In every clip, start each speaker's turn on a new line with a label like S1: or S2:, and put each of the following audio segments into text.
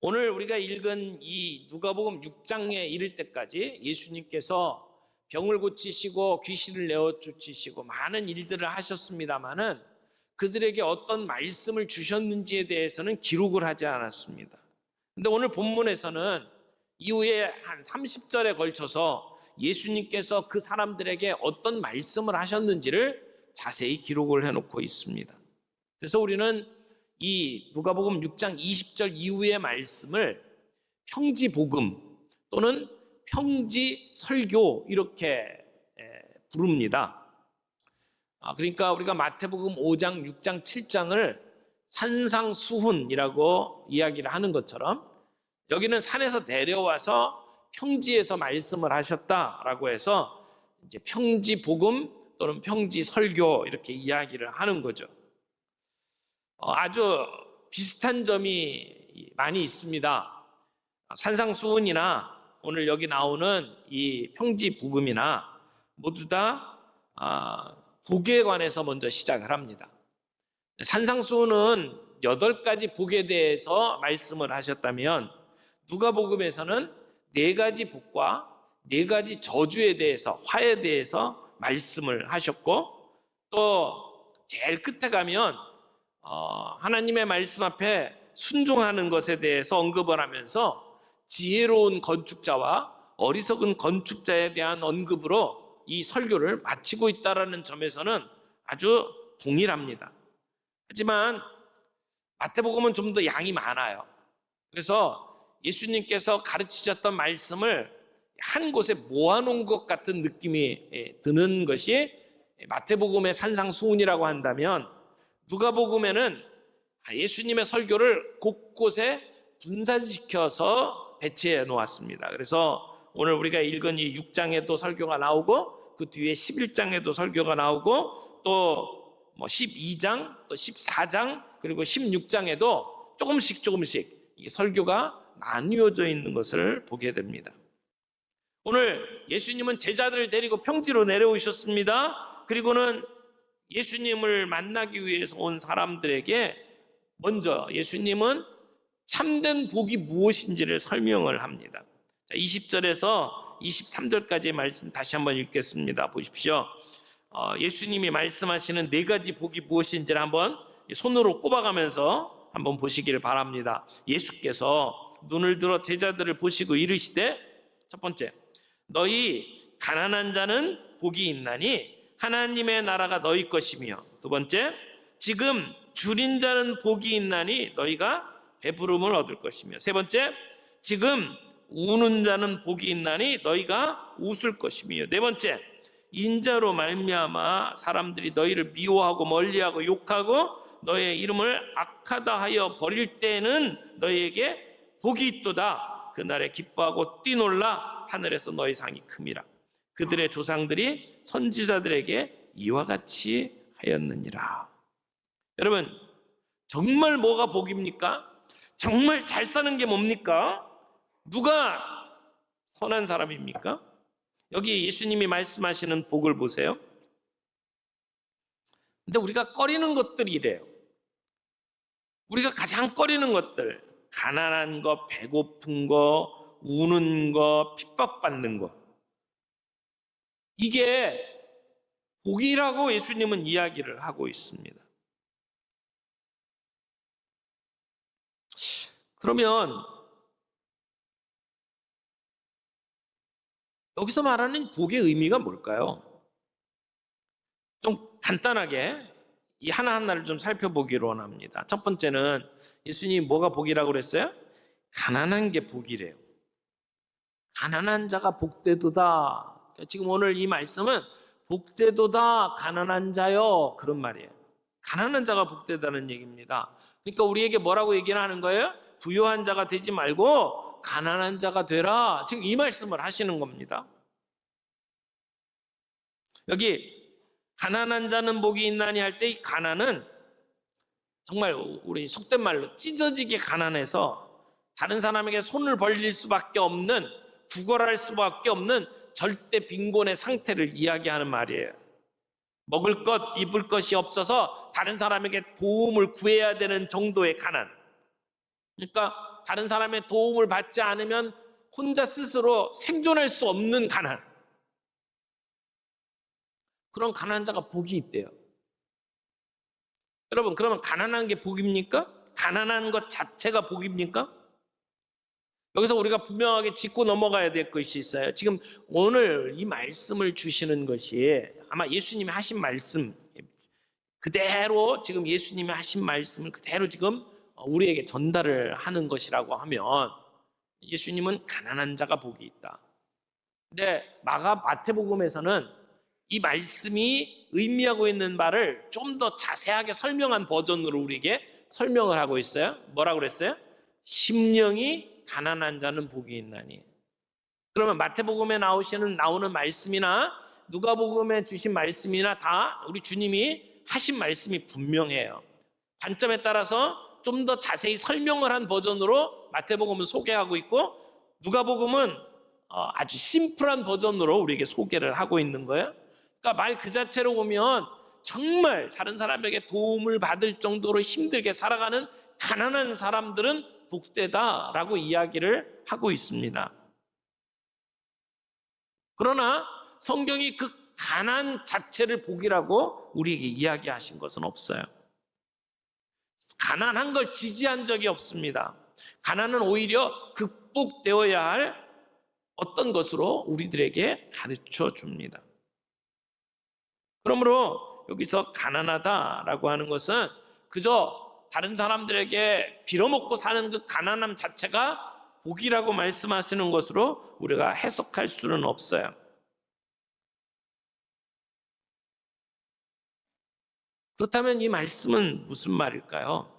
S1: 오늘 우리가 읽은 이 누가복음 6장에 이를 때까지 예수님께서 병을 고치시고 귀신을 내어 쫓으시고 많은 일들을 하셨습니다마는 그들에게 어떤 말씀을 주셨는지에 대해서는 기록을 하지 않았습니다. 그런데 오늘 본문에서는 이후에 한 30절에 걸쳐서 예수님께서 그 사람들에게 어떤 말씀을 하셨는지를 자세히 기록을 해놓고 있습니다. 그래서 우리는 이 누가복음 6장 20절 이후의 말씀을 평지복음 또는 평지설교 이렇게 부릅니다. 그러니까 우리가 마태복음 5장, 6장, 7장을 산상수훈이라고 이야기를 하는 것처럼 여기는 산에서 내려와서 평지에서 말씀을 하셨다라고 해서 이제 평지복음 또는 평지설교 이렇게 이야기를 하는 거죠. 아주 비슷한 점이 많이 있습니다. 산상수훈이나 오늘 여기 나오는 이 평지복음이나 모두 다 복에 관해서 먼저 시작을 합니다. 산상수훈은 8가지 복에 대해서 말씀을 하셨다면 누가복음에서는 4가지 복과 4가지 저주에 대해서, 화에 대해서 말씀을 하셨고, 또 제일 끝에 가면 하나님의 말씀 앞에 순종하는 것에 대해서 언급을 하면서 지혜로운 건축자와 어리석은 건축자에 대한 언급으로 이 설교를 마치고 있다는 점에서는 아주 동일합니다. 하지만 마태복음은 좀 더 양이 많아요. 그래서 예수님께서 가르치셨던 말씀을 한 곳에 모아놓은 것 같은 느낌이 드는 것이 마태복음의 산상수훈이라고 한다면, 누가복음에는 예수님의 설교를 곳곳에 분산시켜서 배치해 놓았습니다. 그래서 오늘 우리가 읽은 이 6장에도 설교가 나오고 그 뒤에 11장에도 설교가 나오고 또 12장, 또 14장, 그리고 16장에도 조금씩 이 설교가 나뉘어져 있는 것을 보게 됩니다. 오늘 예수님은 제자들을 데리고 평지로 내려오셨습니다. 그리고는 예수님을 만나기 위해서 온 사람들에게 먼저 예수님은 참된 복이 무엇인지를 설명을 합니다. 20절에서 23절까지의 말씀 다시 한번 읽겠습니다. 보십시오. 예수님이 말씀하시는 4가지 복이 무엇인지를 한번 손으로 꼽아가면서 한번 보시기를 바랍니다. 예수께서 눈을 들어 제자들을 보시고 이르시되, 첫 번째, 너희 가난한 자는 복이 있나니 하나님의 나라가 너희 것이며, 두 번째, 지금 줄인 자는 복이 있나니 너희가 배부름을 얻을 것이며, 세 번째, 지금 우는 자는 복이 있나니 너희가 웃을 것이며, 네 번째, 인자로 말미암아 사람들이 너희를 미워하고 멀리하고 욕하고 너희의 이름을 악하다 하여 버릴 때에는 너희에게 복이 있도다. 그날에 기뻐하고 뛰놀라. 하늘에서 너희 상이 큼이라. 그들의 조상들이 선지자들에게 이와 같이 하였느니라. 여러분, 정말 뭐가 복입니까? 정말 잘 사는 게 뭡니까? 누가 선한 사람입니까? 여기 예수님이 말씀하시는 복을 보세요. 근데 우리가 꺼리는 것들이 이래요. 우리가 가장 꺼리는 것들, 가난한 거, 배고픈 거, 우는 거, 핍박받는 거, 이게 복이라고 예수님은 이야기를 하고 있습니다. 그러면 여기서 말하는 복의 의미가 뭘까요? 좀 간단하게 이 하나하나를 좀 살펴보기로 원합니다. 첫 번째는 예수님이 뭐가 복이라고 그랬어요? 가난한 게 복이래요. 가난한 자가 복되도다. 지금 오늘 이 말씀은 복되도다 가난한 자요, 그런 말이에요. 가난한 자가 복되다는 얘기입니다. 그러니까 우리에게 뭐라고 얘기를 하는 거예요? 부유한 자가 되지 말고 가난한 자가 되라. 지금 이 말씀을 하시는 겁니다. 여기 가난한 자는 복이 있나니 할 때 이 가난은 정말 우리 속된 말로 찢어지게 가난해서 다른 사람에게 손을 벌릴 수밖에 없는, 구걸할 수밖에 없는 절대 빈곤의 상태를 이야기하는 말이에요. 먹을 것, 입을 것이 없어서 다른 사람에게 도움을 구해야 되는 정도의 가난. 그러니까 누가 다른 사람의 도움을 받지 않으면 혼자 스스로 생존할 수 없는 가난. 그런 가난한 자가 복이 있대요. 여러분, 그러면 가난한 게 복입니까? 가난한 것 자체가 복입니까? 여기서 우리가 분명하게 짚고 넘어가야 될 것이 있어요. 지금 오늘 이 말씀을 주시는 것이 아마 예수님이 하신 말씀 그대로, 지금 예수님이 하신 말씀을 그대로 지금 우리에게 전달을 하는 것이라고 하면, 예수님은 가난한 자가 복이 있다. 근데 마태복음에서는 이 말씀이 의미하고 있는 바를 좀 더 자세하게 설명한 버전으로 우리에게 설명을 하고 있어요. 뭐라고 그랬어요? 심령이 가난한 자는 복이 있나니. 그러면 마태복음에 나오는 말씀이나 누가복음에 주신 말씀이나 다 우리 주님이 하신 말씀이 분명해요. 관점에 따라서 좀 더 자세히 설명을 한 버전으로 마태복음은 소개하고 있고, 누가복음은 아주 심플한 버전으로 우리에게 소개를 하고 있는 거예요. 그러니까 말 그 자체로 보면 정말 다른 사람에게 도움을 받을 정도로 힘들게 살아가는 가난한 사람들은 복되다라고 이야기를 하고 있습니다. 그러나 성경이 그 가난 자체를 복이라고 우리에게 이야기하신 것은 없어요. 가난한 걸 지지한 적이 없습니다. 가난은 오히려 극복되어야 할 어떤 것으로 우리들에게 가르쳐 줍니다. 그러므로 여기서 가난하다라고 하는 것은 그저 다른 사람들에게 빌어먹고 사는 그 가난함 자체가 복이라고 말씀하시는 것으로 우리가 해석할 수는 없어요. 그렇다면 이 말씀은 무슨 말일까요?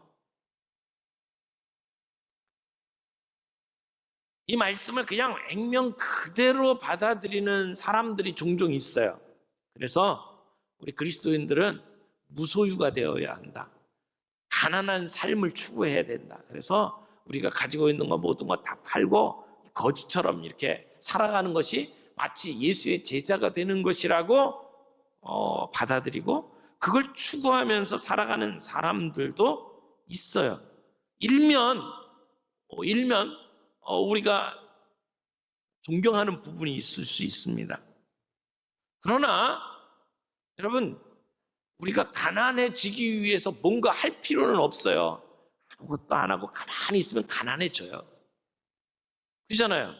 S1: 이 말씀을 그냥 액면 그대로 받아들이는 사람들이 종종 있어요. 그래서 우리 그리스도인들은 무소유가 되어야 한다. 가난한 삶을 추구해야 된다. 그래서 우리가 가지고 있는 거 모든 거 다 팔고 거지처럼 이렇게 살아가는 것이 마치 예수의 제자가 되는 것이라고 받아들이고, 그걸 추구하면서 살아가는 사람들도 있어요. 일면 우리가 존경하는 부분이 있을 수 있습니다. 그러나 여러분, 우리가 가난해지기 위해서 뭔가 할 필요는 없어요. 아무것도 안 하고 가만히 있으면 가난해져요. 그렇잖아요.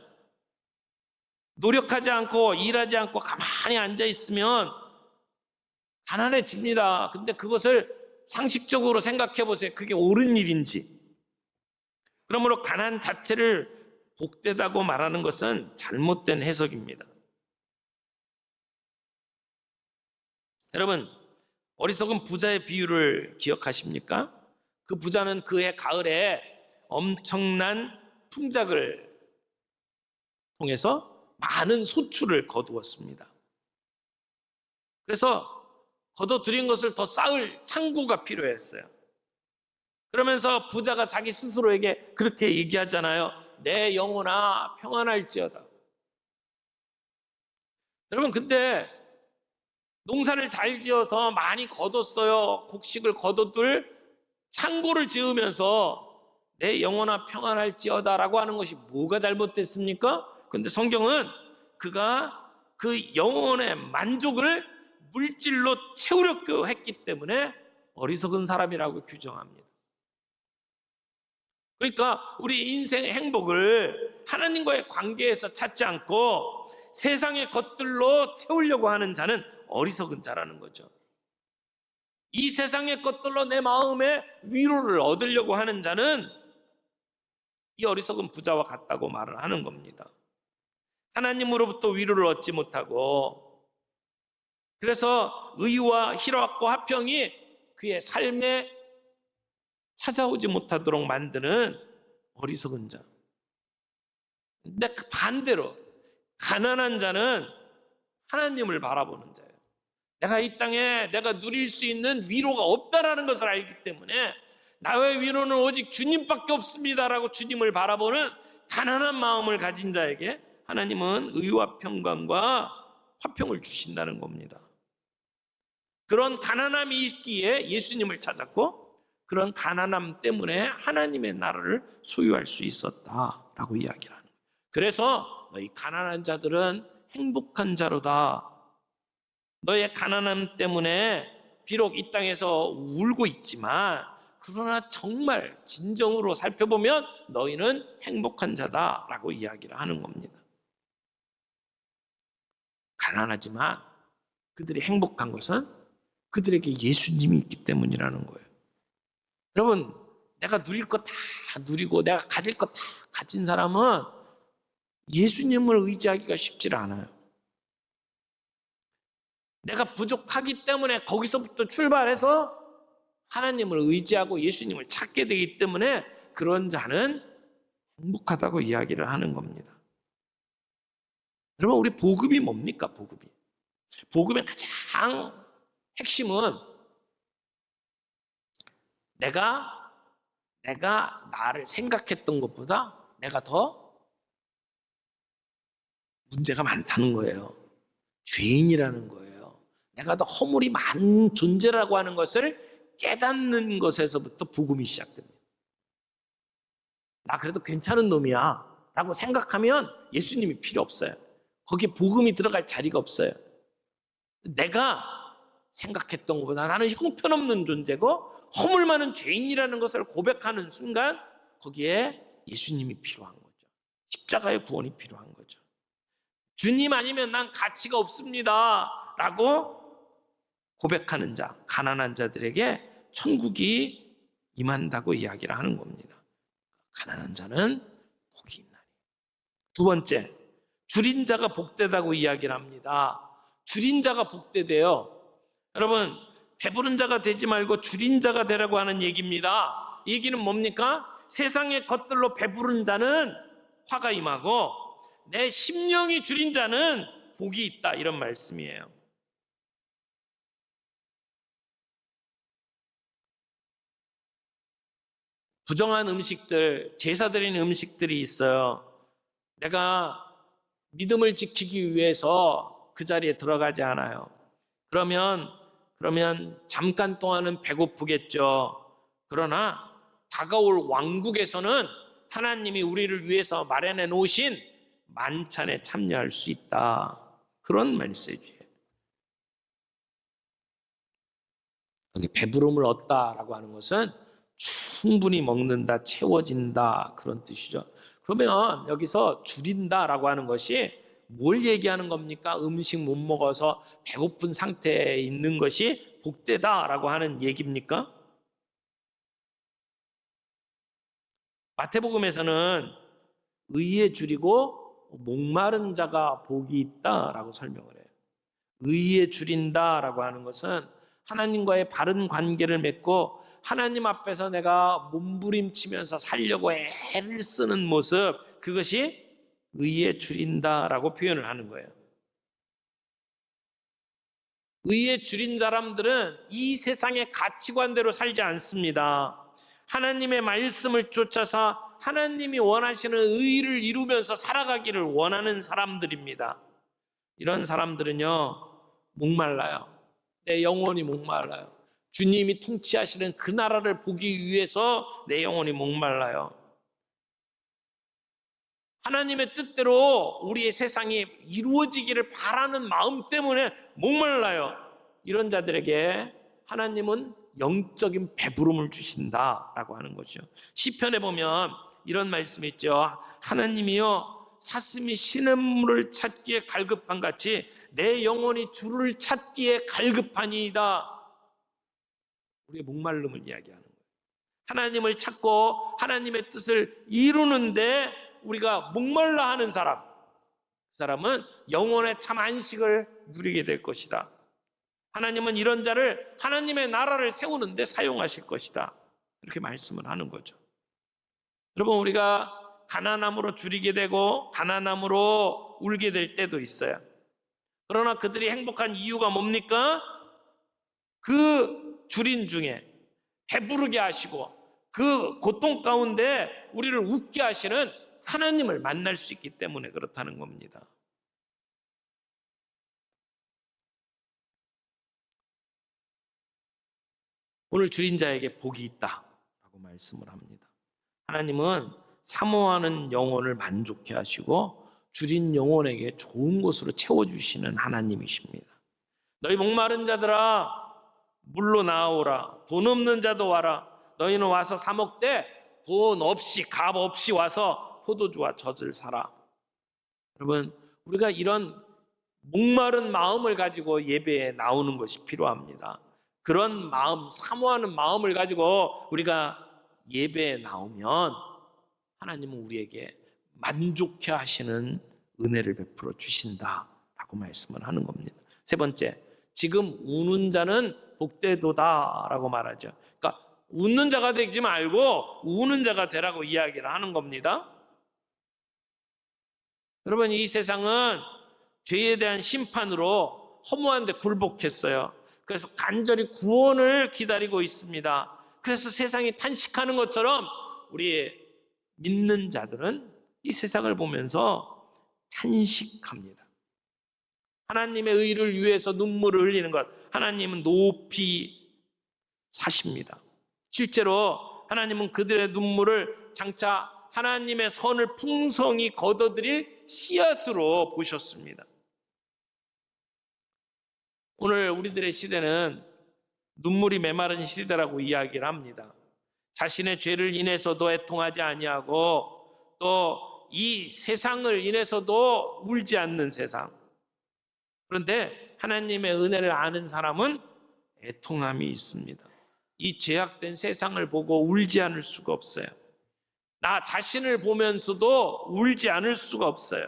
S1: 노력하지 않고 일하지 않고 가만히 앉아 있으면 가난해집니다. 근데 그것을 상식적으로 생각해 보세요. 그게 옳은 일인지. 그러므로 가난 자체를 복되다고 말하는 것은 잘못된 해석입니다. 여러분, 어리석은 부자의 비유를 기억하십니까? 그 부자는 그해 가을에 엄청난 풍작을 통해서 많은 소출을 거두었습니다. 그래서 거둬들인 것을 더 쌓을 창고가 필요했어요. 그러면서 부자가 자기 스스로에게 그렇게 얘기하잖아요. 내 영혼아 평안할지어다. 여러분, 근데 농사를 잘 지어서 많이 거뒀어요. 곡식을 거둬둘 창고를 지으면서 내 영혼아 평안할지어다라고 하는 것이 뭐가 잘못됐습니까? 근데 성경은 그가 그 영혼의 만족을 물질로 채우려고 했기 때문에 어리석은 사람이라고 규정합니다. 그러니까 우리 인생의 행복을 하나님과의 관계에서 찾지 않고 세상의 것들로 채우려고 하는 자는 어리석은 자라는 거죠. 이 세상의 것들로 내 마음의 위로를 얻으려고 하는 자는 이 어리석은 부자와 같다고 말을 하는 겁니다. 하나님으로부터 위로를 얻지 못하고, 그래서 의와 희락과 화평이 그의 삶에 찾아오지 못하도록 만드는 어리석은 자. 근데 그 반대로 가난한 자는 하나님을 바라보는 자예요. 내가 이 땅에 내가 누릴 수 있는 위로가 없다라는 것을 알기 때문에 나의 위로는 오직 주님밖에 없습니다라고 주님을 바라보는 가난한 마음을 가진 자에게 하나님은 의와 평강과 화평을 주신다는 겁니다. 그런 가난함이 있기에 예수님을 찾았고, 그런 가난함 때문에 하나님의 나라를 소유할 수 있었다라고 이야기를 하는 거예요. 그래서 너희 가난한 자들은 행복한 자로다. 너의 가난함 때문에 비록 이 땅에서 울고 있지만 그러나 정말 진정으로 살펴보면 너희는 행복한 자다라고 이야기를 하는 겁니다. 가난하지만 그들이 행복한 것은 그들에게 예수님이 있기 때문이라는 거예요. 여러분, 내가 누릴 거 다 누리고 내가 가질 거 다 가진 사람은 예수님을 의지하기가 쉽지 않아요. 내가 부족하기 때문에 거기서부터 출발해서 하나님을 의지하고 예수님을 찾게 되기 때문에 그런 자는 행복하다고 이야기를 하는 겁니다. 여러분, 우리 복음이 뭡니까? 복음의 가장 핵심은 내가 나를 생각했던 것보다 내가 더 문제가 많다는 거예요. 죄인이라는 거예요. 내가 더 허물이 많은 존재라고 하는 것을 깨닫는 것에서부터 복음이 시작됩니다. 나 그래도 괜찮은 놈이야 라고 생각하면 예수님이 필요 없어요. 거기에 복음이 들어갈 자리가 없어요. 내가 생각했던 것보다 나는 형편없는 존재고 허물 많은 죄인이라는 것을 고백하는 순간 거기에 예수님이 필요한 거죠. 십자가의 구원이 필요한 거죠. 주님 아니면 난 가치가 없습니다 라고 고백하는 자, 가난한 자들에게 천국이 임한다고 이야기를 하는 겁니다. 가난한 자는 복이 있나니. 두 번째, 줄인 자가 복되다고 이야기를 합니다. 줄인 자가 복되대요. 여러분, 배부른 자가 되지 말고 줄인 자가 되라고 하는 얘기입니다. 이 얘기는 뭡니까? 세상의 것들로 배부른 자는 화가 임하고 내 심령이 줄인 자는 복이 있다, 이런 말씀이에요. 부정한 음식들, 제사 드리는 음식들이 있어요. 내가 믿음을 지키기 위해서 그 자리에 들어가지 않아요. 그러면 잠깐 동안은 배고프겠죠. 그러나 다가올 왕국에서는 하나님이 우리를 위해서 마련해 놓으신 만찬에 참여할 수 있다. 그런 메시지예요. 여기 배부름을 얻다라고 하는 것은 충분히 먹는다, 채워진다, 그런 뜻이죠. 그러면 여기서 줄인다라고 하는 것이 뭘 얘기하는 겁니까? 음식 못 먹어서 배고픈 상태에 있는 것이 복되다라고 하는 얘기입니까? 마태복음에서는 의에 줄이고 목마른 자가 복이 있다라고 설명을 해요. 의에 줄인다라고 하는 것은 하나님과의 바른 관계를 맺고 하나님 앞에서 내가 몸부림치면서 살려고 애를 쓰는 모습, 그것이 의에 줄인다라고 표현을 하는 거예요. 의에 줄인 사람들은 이 세상의 가치관대로 살지 않습니다. 하나님의 말씀을 쫓아서 하나님이 원하시는 의를 이루면서 살아가기를 원하는 사람들입니다. 이런 사람들은요, 목말라요. 내 영혼이 목말라요. 주님이 통치하시는 그 나라를 보기 위해서 내 영혼이 목말라요. 하나님의 뜻대로 우리의 세상이 이루어지기를 바라는 마음 때문에 목말라요. 이런 자들에게 하나님은 영적인 배부름을 주신다라고 하는 거죠. 시편에 보면 이런 말씀이 있죠. 하나님이여, 사슴이 시냇물을 찾기에 갈급한 같이 내 영혼이 주를 찾기에 갈급하니이다. 우리의 목마름을 이야기하는 거예요. 하나님을 찾고 하나님의 뜻을 이루는데 우리가 목말라 하는 사람, 그 사람은 영혼의 참 안식을 누리게 될 것이다. 하나님은 이런 자를 하나님의 나라를 세우는데 사용하실 것이다. 이렇게 말씀을 하는 거죠. 여러분, 우리가 가난함으로 줄이게 되고 가난함으로 울게 될 때도 있어요. 그러나 그들이 행복한 이유가 뭡니까? 그 줄인 중에 배부르게 하시고 그 고통 가운데 우리를 웃게 하시는 하나님을 만날 수 있기 때문에 그렇다는 겁니다. 오늘 줄인 자에게 복이 있다. 말씀을 합니다. 하나님은 사모하는 영혼을 만족해 하시고 줄인 영혼에게 좋은 것으로 채워주시는 하나님이십니다. 너희 목마른 자들아 물로 나오라. 돈 없는 자도 와라. 너희는 와서 사 먹되 돈 없이 값 없이 와서 포도주와 젖을 사라. 여러분, 우리가 이런 목마른 마음을 가지고 예배에 나오는 것이 필요합니다. 그런 마음, 사모하는 마음을 가지고 우리가 예배에 나오면 하나님은 우리에게 만족해 하시는 은혜를 베풀어 주신다라고 말씀을 하는 겁니다. 세 번째, 지금 우는 자는 복되도다라고 말하죠. 그러니까 웃는 자가 되지 말고 우는 자가 되라고 이야기를 하는 겁니다. 여러분, 이 세상은 죄에 대한 심판으로 허무한데 굴복했어요. 그래서 간절히 구원을 기다리고 있습니다. 그래서 세상이 탄식하는 것처럼 우리 믿는 자들은 이 세상을 보면서 탄식합니다. 하나님의 의를 위해서 눈물을 흘리는 것, 하나님은 높이 사십니다. 실제로 하나님은 그들의 눈물을 장차 하나님의 선을 풍성히 거둬들일 씨앗으로 보셨습니다. 오늘 우리들의 시대는 눈물이 메마른 시대라고 이야기를 합니다. 자신의 죄를 인해서도 애통하지 아니하고 또 이 세상을 인해서도 울지 않는 세상. 그런데 하나님의 은혜를 아는 사람은 애통함이 있습니다. 이 죄악된 세상을 보고 울지 않을 수가 없어요. 나 자신을 보면서도 울지 않을 수가 없어요.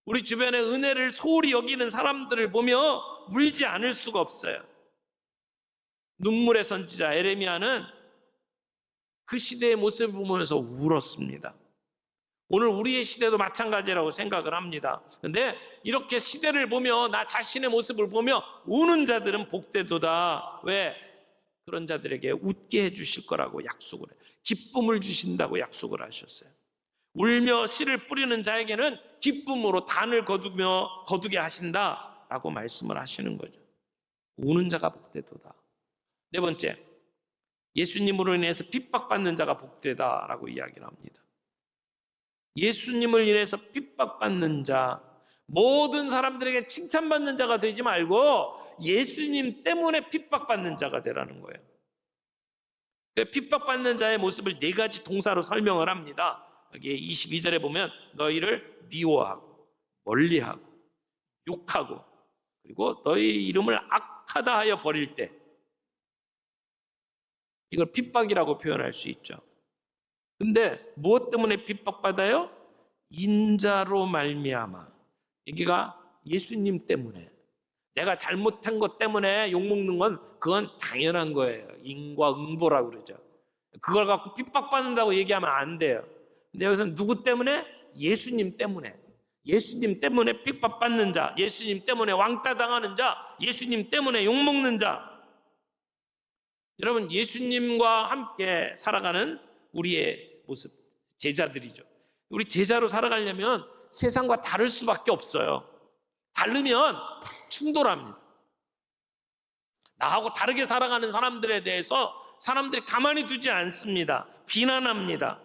S1: 우리 주변에 은혜를 소홀히 여기는 사람들을 보며 울지 않을 수가 없어요. 눈물의 선지자 에레미야는 그 시대의 모습을 보면서 울었습니다. 오늘 우리의 시대도 마찬가지라고 생각을 합니다. 그런데 이렇게 시대를 보며 나 자신의 모습을 보며 우는 자들은 복되도다. 왜? 그런 자들에게 웃게 해주실 거라고 약속을 해요. 기쁨을 주신다고 약속을 하셨어요. 울며 씨를 뿌리는 자에게는 기쁨으로 단을 거두게 하신다라고 말씀을 하시는 거죠. 우는 자가 복되도다. 네 번째, 예수님으로 인해서 핍박받는 자가 복되다라고 이야기를 합니다. 예수님을 인해서 핍박받는 자, 모든 사람들에게 칭찬받는 자가 되지 말고 예수님 때문에 핍박받는 자가 되라는 거예요. 핍박받는 자의 모습을 네 가지 동사로 설명을 합니다. 여기 22절에 보면 너희를 미워하고 멀리하고 욕하고 그리고 너희 이름을 악하다 하여 버릴 때, 이걸 핍박이라고 표현할 수 있죠. 근데 무엇 때문에 핍박받아요? 인자로 말미암아. 여기가 예수님 때문에, 내가 잘못한 것 때문에 욕먹는 건 그건 당연한 거예요. 인과응보라고 그러죠. 그걸 갖고 핍박받는다고 얘기하면 안 돼요. 근데 여기서는 누구 때문에? 예수님 때문에. 예수님 때문에 핍박받는 자, 예수님 때문에 왕따 당하는 자, 예수님 때문에 욕먹는 자. 여러분, 예수님과 함께 살아가는 우리의 모습, 제자들이죠. 우리 제자로 살아가려면 세상과 다를 수밖에 없어요. 다르면 충돌합니다. 나하고 다르게 살아가는 사람들에 대해서 사람들이 가만히 두지 않습니다. 비난합니다.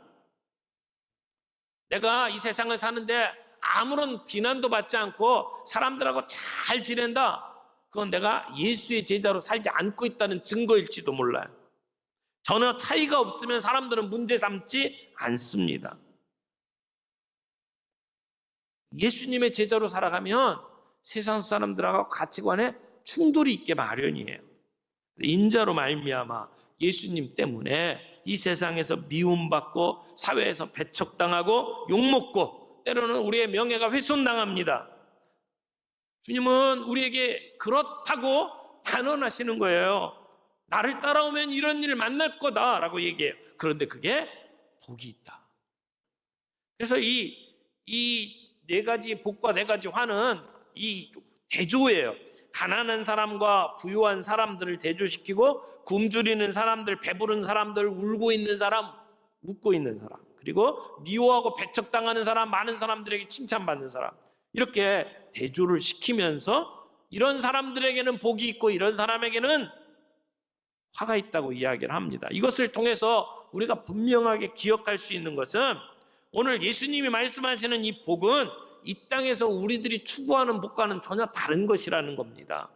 S1: 내가 이 세상을 사는데 아무런 비난도 받지 않고 사람들하고 잘 지낸다. 그건 내가 예수의 제자로 살지 않고 있다는 증거일지도 몰라요. 전혀 차이가 없으면 사람들은 문제 삼지 않습니다. 예수님의 제자로 살아가면 세상 사람들하고 가치관에 충돌이 있게 마련이에요. 인자로 말미암아 예수님 때문에 이 세상에서 미움받고 사회에서 배척당하고 욕먹고 때로는 우리의 명예가 훼손당합니다. 주님은 우리에게 그렇다고 단언하시는 거예요. 나를 따라오면 이런 일을 만날 거다라고 얘기해요. 그런데 그게 복이 있다. 그래서 이 네 가지 복과 네 가지 화는 이 대조예요. 가난한 사람과 부유한 사람들을 대조시키고 굶주리는 사람들, 배부른 사람들, 울고 있는 사람, 웃고 있는 사람, 그리고 미워하고 배척당하는 사람, 많은 사람들에게 칭찬받는 사람, 이렇게 대조를 시키면서 이런 사람들에게는 복이 있고 이런 사람에게는 화가 있다고 이야기를 합니다. 이것을 통해서 우리가 분명하게 기억할 수 있는 것은 오늘 예수님이 말씀하시는 이 복은 이 땅에서 우리들이 추구하는 복과는 전혀 다른 것이라는 겁니다.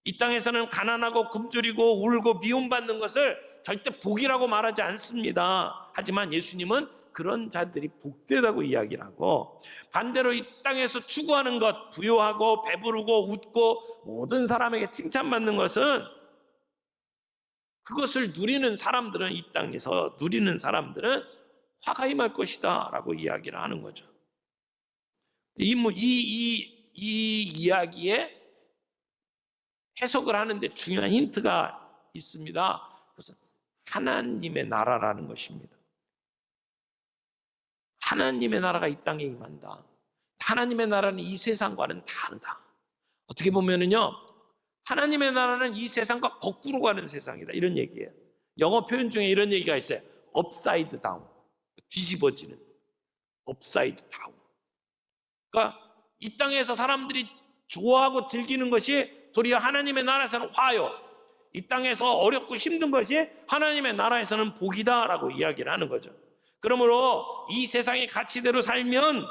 S1: 이 땅에서는 가난하고 굶주리고 울고 미움받는 것을 절대 복이라고 말하지 않습니다. 하지만 예수님은 그런 자들이 복되다고 이야기를 하고, 반대로 이 땅에서 추구하는 것, 부유하고 배부르고 웃고 모든 사람에게 칭찬받는 것은, 그것을 누리는 사람들은, 이 땅에서 누리는 사람들은 화가 임할 것이다 라고 이야기를 하는 거죠. 이 이야기에 해석을 하는데 중요한 힌트가 있습니다. 그래서 하나님의 나라라는 것입니다. 하나님의 나라가 이 땅에 임한다. 하나님의 나라는 이 세상과는 다르다. 어떻게 보면은요, 하나님의 나라는 이 세상과 거꾸로 가는 세상이다, 이런 얘기예요. 영어 표현 중에 이런 얘기가 있어요. 업사이드 다운, 뒤집어지는, 업사이드 다운. 그러니까 이 땅에서 사람들이 좋아하고 즐기는 것이 도리어 하나님의 나라에서는 화요, 이 땅에서 어렵고 힘든 것이 하나님의 나라에서는 복이다라고 이야기를 하는 거죠. 그러므로 이 세상의 가치대로 살면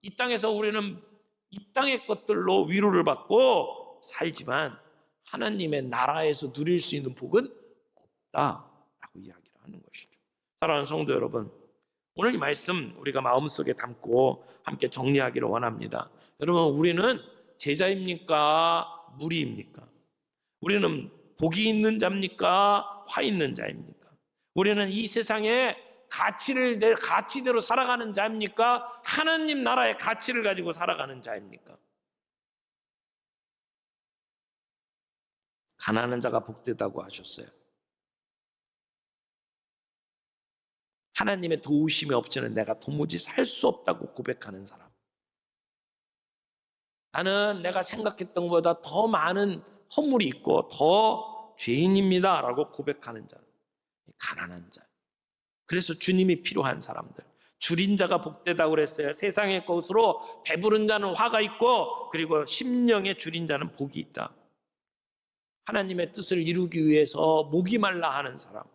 S1: 이 땅에서 우리는 이 땅의 것들로 위로를 받고 살지만 하나님의 나라에서 누릴 수 있는 복은 없다라고 이야기를 하는 것이죠. 사랑하는 성도 여러분, 오늘 이 말씀 우리가 마음속에 담고 함께 정리하기를 원합니다. 여러분, 우리는 제자입니까? 무리입니까? 우리는 복이 있는 자입니까? 화 있는 자입니까? 우리는 이 세상에 가치를 가치대로 살아가는 자입니까? 하나님 나라의 가치를 가지고 살아가는 자입니까? 가난한 자가 복되다고 하셨어요. 하나님의 도우심이 없이는 내가 도무지 살 수 없다고 고백하는 사람. 나는 내가 생각했던 것보다 더 많은 허물이 있고 더 죄인입니다 라고 고백하는 자, 가난한 자. 그래서 주님이 필요한 사람들, 줄인 자가 복되다고 그랬어요. 세상의 것으로 배부른 자는 화가 있고, 그리고 심령에 줄인 자는 복이 있다. 하나님의 뜻을 이루기 위해서 목이 말라 하는 사람,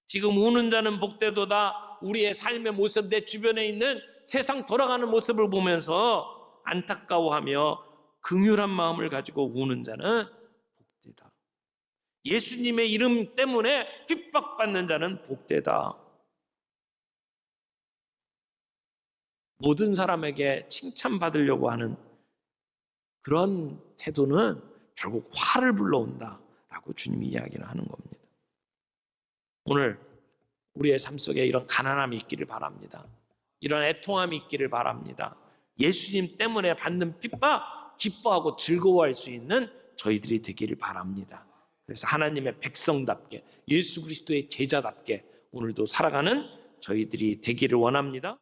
S1: 지금 우는 자는 복되도다. 우리의 삶의 모습, 내 주변에 있는 세상 돌아가는 모습을 보면서 안타까워하며 긍휼한 마음을 가지고 우는 자는 복되다. 예수님의 이름 때문에 핍박받는 자는 복되다. 모든 사람에게 칭찬받으려고 하는 그런 태도는 결국 화를 불러온다라고 주님이 이야기를 하는 겁니다. 오늘 우리의 삶 속에 이런 가난함이 있기를 바랍니다. 이런 애통함이 있기를 바랍니다. 예수님 때문에 받는 핍박 기뻐하고 즐거워할 수 있는 저희들이 되기를 바랍니다. 그래서 하나님의 백성답게, 예수 그리스도의 제자답게 오늘도 살아가는 저희들이 되기를 원합니다.